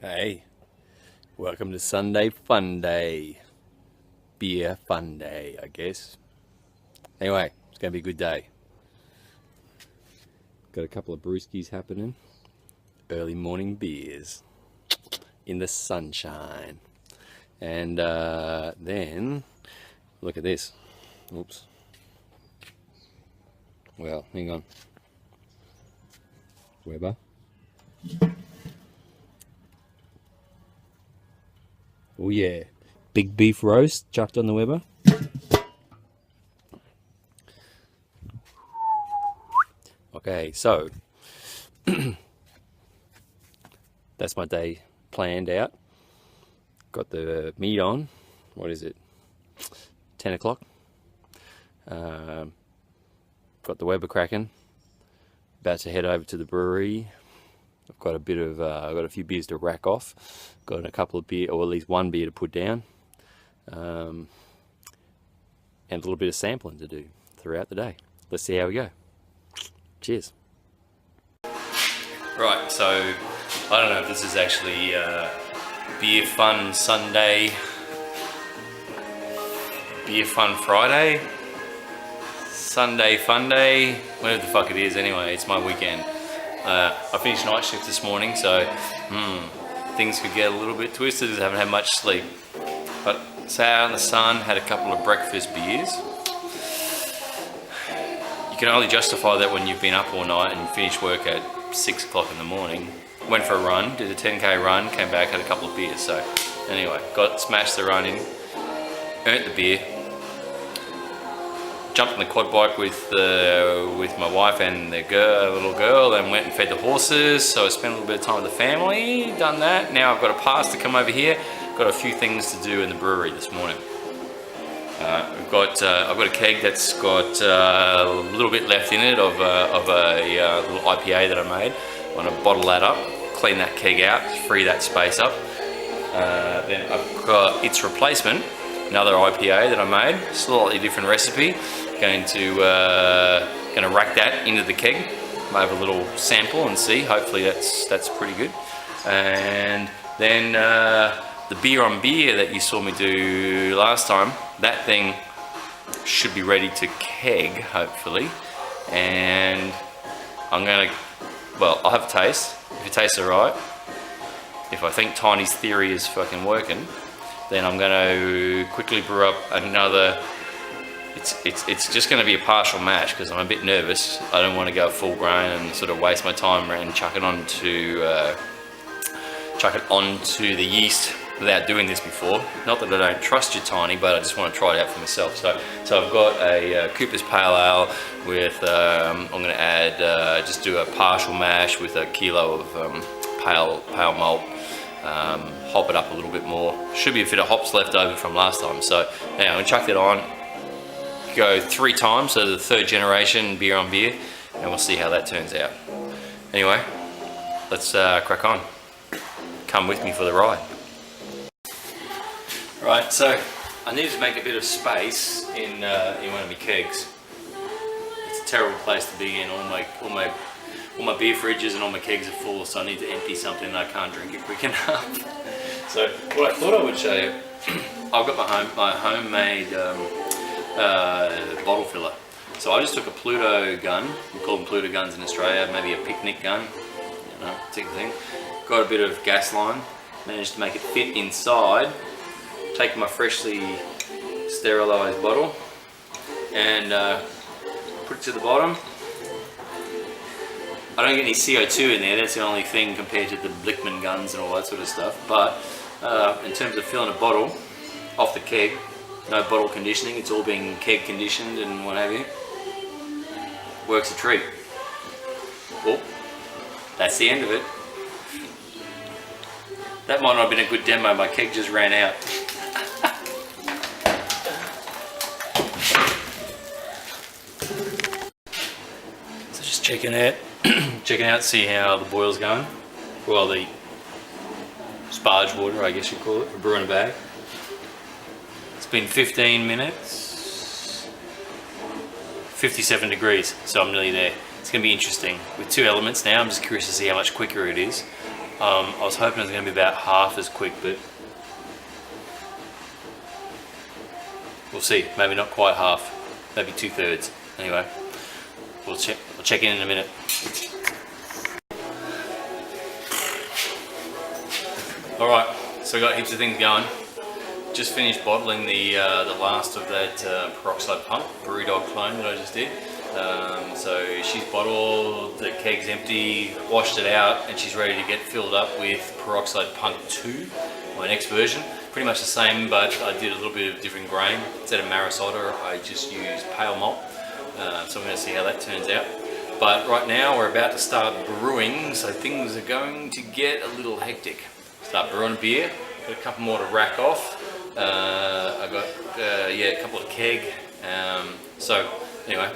Hey, welcome to Sunday Fun Day. Beer Fun Day, I guess. Anyway, it's going to be a good day. Got a couple of brewskis happening. Early morning beers in the sunshine. And then, look at this. Oops. Well, hang on. Weber. Oh yeah, big beef roast chucked on the Weber. Okay, so that's my day planned out. Got the meat on. What is it? 10 o'clock. Got the Weber cracking. About to head over to the brewery. I've got I've got a few beers to rack off. Got a couple of beer, or at least one beer to put down. And a little bit of sampling to do throughout the day. Let's see how we go. Cheers. Right, so I don't know if this is actually Beer Fun Sunday, Beer Fun Friday, Sunday Fun Day, whatever the fuck it is anyway, it's my weekend. I finished night shift this morning, so things could get a little bit twisted as I haven't had much sleep. But sat out in the sun, had a couple of breakfast beers. You can only justify that when you've been up all night and you finish work at 6 o'clock in the morning. Went for a run, did a 10k run, came back, had a couple of beers. So anyway, smashed the run in, earned the beer. Jumped on the quad bike with my wife and the little girl, and went and fed the horses. So I spent a little bit of time with the family, done that. Now I've got a pass to come over here. Got a few things to do in the brewery this morning. I've got a keg that's got a little bit left in it of a little IPA that I made. I want to bottle that up, clean that keg out, free that space up. Then I've got its replacement, another IPA that I made, slightly different recipe. Going to rack that into the keg, have a little sample and see. Hopefully that's pretty good. And then the beer on beer that you saw me do last time, that thing should be ready to keg hopefully. And I'll have a taste. If it tastes alright, if I think Tiny's theory is fucking working, then I'm going to quickly brew up another. It's just going to be a partial mash because I'm a bit nervous. I don't want to go full grain and sort of waste my time and chuck it onto the yeast without doing this before. Not that I don't trust you, Tiny, but I just want to try it out for myself. So I've got a Cooper's Pale Ale with I'm going to add just do a partial mash with a kilo of pale malt. Hop it up a little bit more. Should be a bit of hops left over from last time. So now I'm going to chuck that on. Go 3 times, so the 3rd generation beer on beer, and we'll see how that turns out. Anyway, let's crack on. Come with me for the ride. Right, so I needed to make a bit of space in one of my kegs. It's a terrible place to be in. All my beer fridges and all my kegs are full, so I need to empty something and I can't drink it quick enough. So what I thought I would show you, I've got my homemade bottle filler. So I just took a Pluto gun, we call them Pluto guns in Australia, maybe a picnic gun, you know, particular thing. Got a bit of gas line, managed to make it fit inside, take my freshly sterilised bottle and put it to the bottom. I don't get any CO2 in there, that's the only thing compared to the Blickman guns and all that sort of stuff, but in terms of filling a bottle off the keg, no bottle conditioning, it's all being keg conditioned and what have you. Works a treat. Well, that's the end of it. That might not have been a good demo, my keg just ran out. So just checking out, see how the boil's going. Well, the sparge water, I guess you call it, for brewing a bag. It's been 15 minutes, 57 degrees, so I'm nearly there. It's going to be interesting. With 2 elements now, I'm just curious to see how much quicker it is. I was hoping it was going to be about half as quick, but we'll see. Maybe not quite half, maybe 2/3. Anyway, we'll check in a minute. All right, so we got heaps of things going. Just finished bottling the last of that peroxide pump BrewDog clone that I just did. So she's bottled, the keg's empty, washed it out, and she's ready to get filled up with peroxide punk 2, my next version. Pretty much the same, but I did a little bit of different grain. Instead of Marisota, I just used pale malt. So I'm going to see how that turns out. But right now we're about to start brewing, so things are going to get a little hectic. Start brewing beer, got a couple more to rack off. I got a couple of keg. So anyway,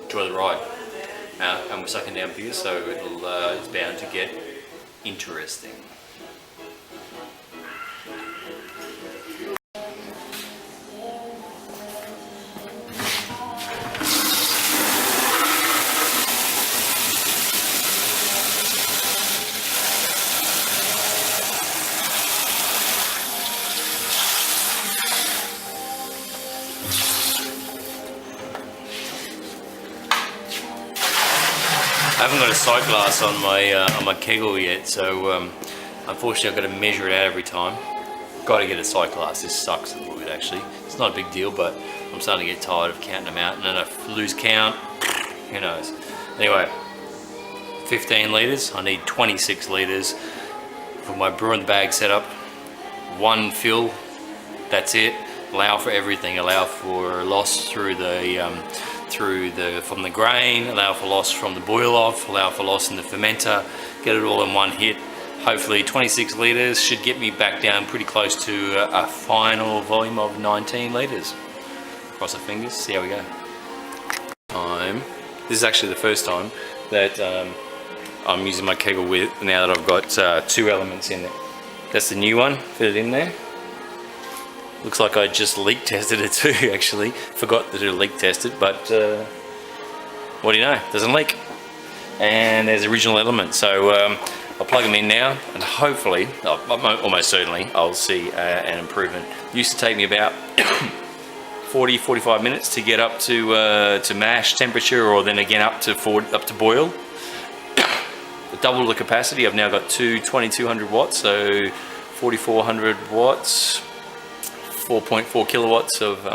enjoy the ride. And we're sucking down beer, so it's bound to get interesting. I haven't got a sight glass on my keggle yet, so unfortunately I've got to measure it out every time. Got to get a sight glass. This sucks a little bit actually. It's not a big deal, but I'm starting to get tired of counting them out, and then I lose count. Who knows? Anyway, 15 litres. I need 26 litres for my brew in the bag setup. One fill. That's it. Allow for everything. Allow for loss through from the grain, allow for loss from the boil off, allow for loss in the fermenter, get it all in one hit. Hopefully 26 litres should get me back down pretty close to a final volume of 19 litres. Cross our fingers, see how we go. This is actually the first time that I'm using my keggle with, now that I've got 2 elements in it. That's the new one, fit it in there. Looks like I just leak tested it too, actually. Forgot to do leak test it, but what do you know? It doesn't leak. And there's original elements. So I'll plug them in now, and hopefully, almost certainly, I'll see an improvement. It used to take me about 40-45 minutes to get up to mash temperature, or then again up to boil. Double the capacity. I've now got 2200 watts, so 4400 watts. 4.4 kilowatts of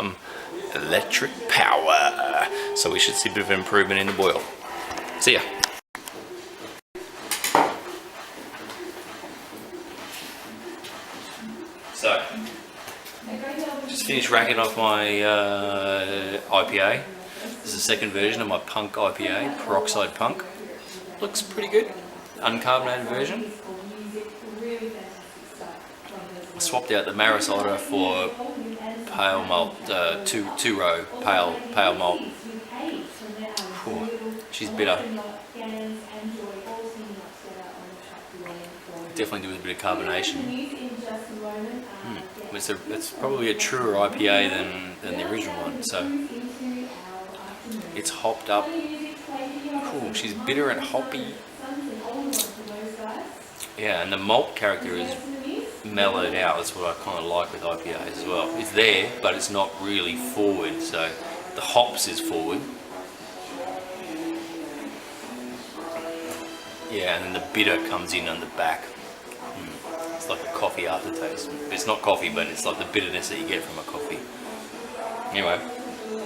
electric power, so we should see a bit of an improvement in the boil. See ya. So, just finished racking off my IPA. This is the second version of my Punk IPA, Peroxide Punk. Looks pretty good, uncarbonated version. I swapped out the Marisota for pale malt, two-row pale malt. Ooh, she's bitter. Definitely do with a bit of carbonation. It's probably a truer IPA than the original one. So it's hopped up. Cool. She's bitter and hoppy. Yeah, and the malt character is mellowed out. That's what I kind of like with IPAs as well. It's there, but it's not really forward. So the hops is forward. Yeah, and then the bitter comes in on the back. It's like a coffee aftertaste. It's not coffee, but it's like the bitterness that you get from a coffee. Anyway,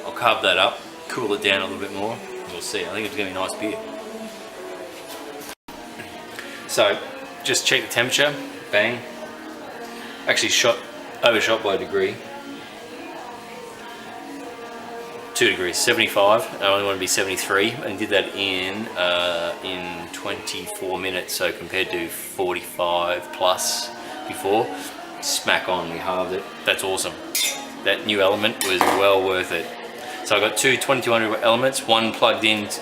I'll carb that up, cool it down a little bit more, and we'll see. I think it's going to be a nice beer. So, just check the temperature. Bang. Actually overshot by a degree. 2 degrees, 75. I only want to be 73, and did that in 24 minutes. So compared to 45 plus before, smack on. We halved it. That's awesome. That new element was well worth it. So I got two 2200 elements,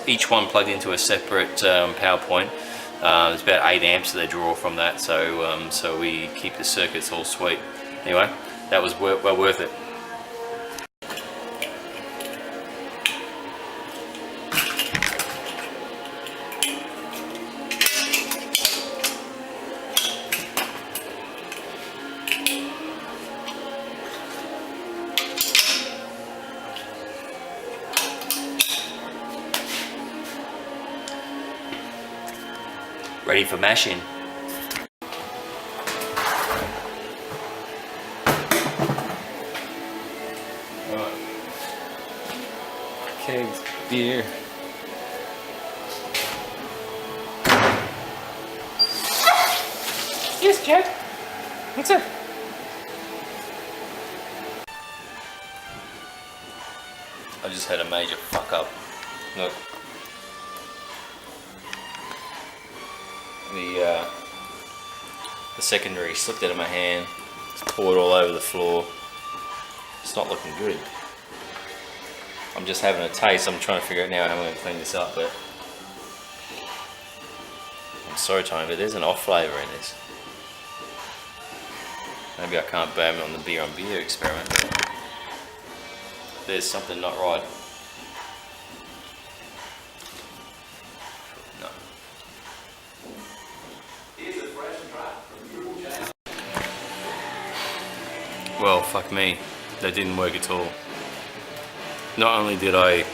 each one plugged into a separate power point. There's about 8 amps that they draw from that, so we keep the circuits all sweet. Anyway, that was well worth it. Ready for mashing. Kegs, beer. Yes, Jack. What's up? I just had a major fuck up. Look. The secondary slipped out of my hand. It's poured all over the floor. It's not looking good. I'm just having a taste. I'm trying to figure out now how I'm going to clean this up, but I'm sorry, Tony, but there's an off flavour in this. Maybe I can't blame it on the beer on beer experiment. There's something not right. No. Well, fuck me. That didn't work at all. Not only did I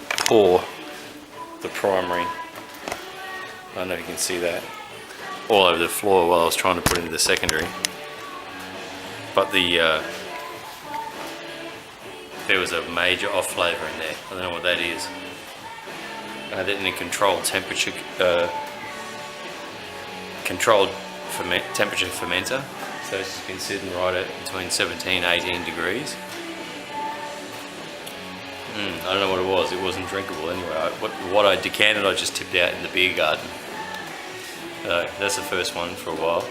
pour the primary, I don't know if you can see that, all over the floor while I was trying to put it into the secondary, but there was a major off flavour in there. I don't know what that is. I had it in a controlled temperature, temperature fermenter. So it's been sitting right at between 17 and 18 degrees. I don't know what it was. It wasn't drinkable anyway. What I decanted, I just tipped out in the beer garden. That's the first one for a while.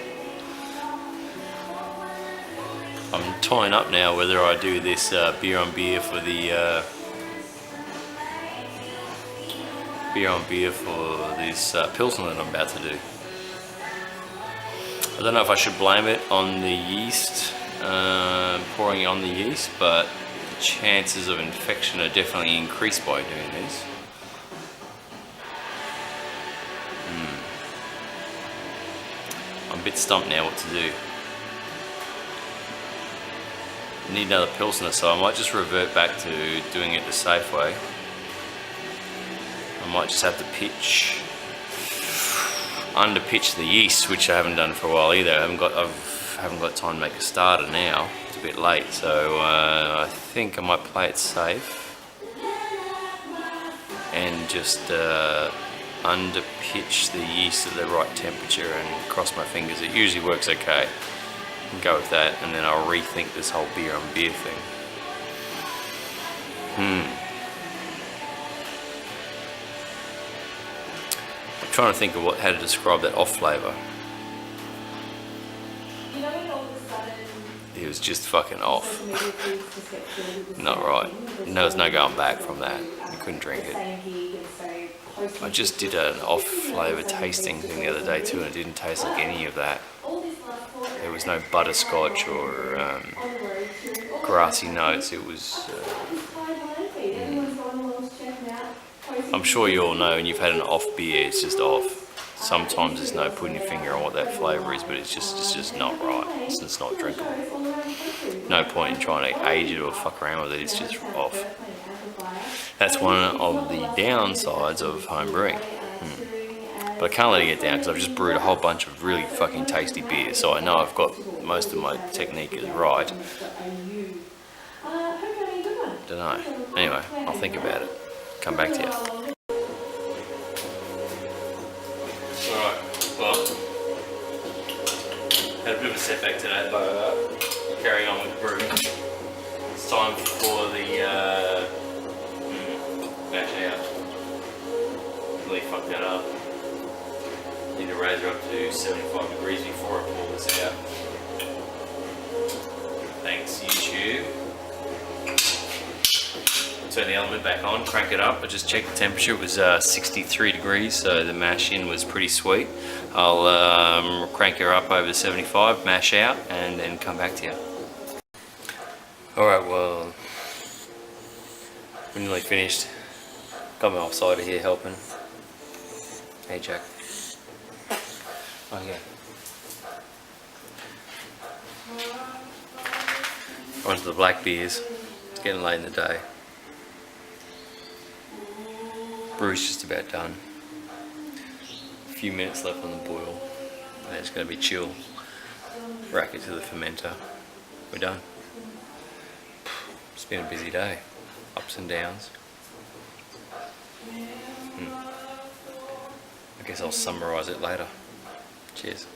I'm tying up now whether I do this beer on beer for the this Pilsner that I'm about to do. I don't know if I should blame it on the yeast, pouring it on the yeast, but the chances of infection are definitely increased by doing this. I'm a bit stumped now what to do. I need another Pilsner, so I might just revert back to doing it the safe way. I might just have to under-pitch the yeast, which I haven't done for a while either. I haven't got time to make a starter now. It's a bit late, so I think I might play it safe and just under-pitch the yeast at the right temperature and cross my fingers. It usually works okay. And go with that, and then I'll rethink this whole beer on beer thing. I'm trying to think of how to describe that off flavour. It was just fucking off. Not right. There was no going back from that. You couldn't drink it. I just did an off flavour tasting thing the other day too, and it didn't taste like any of that. There was no butterscotch or grassy notes. It was. I'm sure you all know when you've had an off beer, it's just off. Sometimes there's no putting your finger on what that flavour is, but it's just not right. It's just not drinkable. No point in trying to age it or fuck around with it. It's just off. That's one of the downsides of home brewing. But I can't let it get down because I've just brewed a whole bunch of really fucking tasty beers, so I know I've got most of my technique is right. Don't know. Anyway, I'll think about it. Come back to you. Alright, well, had a bit of a setback today, but carrying on with the brewing. It's time for the batch out. Really fucked that up. Need to raise her up to 75 degrees before I pull this out. Thanks, YouTube. Turn the element back on, crank it up. I just checked the temperature, it was 63 degrees, so the mash in was pretty sweet. I'll crank her up over 75, mash out, and then come back to you. Alright, well, we're nearly finished. Got my offsider here helping. Hey Jack. Oh yeah. On to the black beers. It's getting late in the day. Brew's just about done. A few minutes left on the boil. And it's going to be chill. Rack it to the fermenter. We're done. It's been a busy day. Ups and downs. I guess I'll summarise it later. Cheers.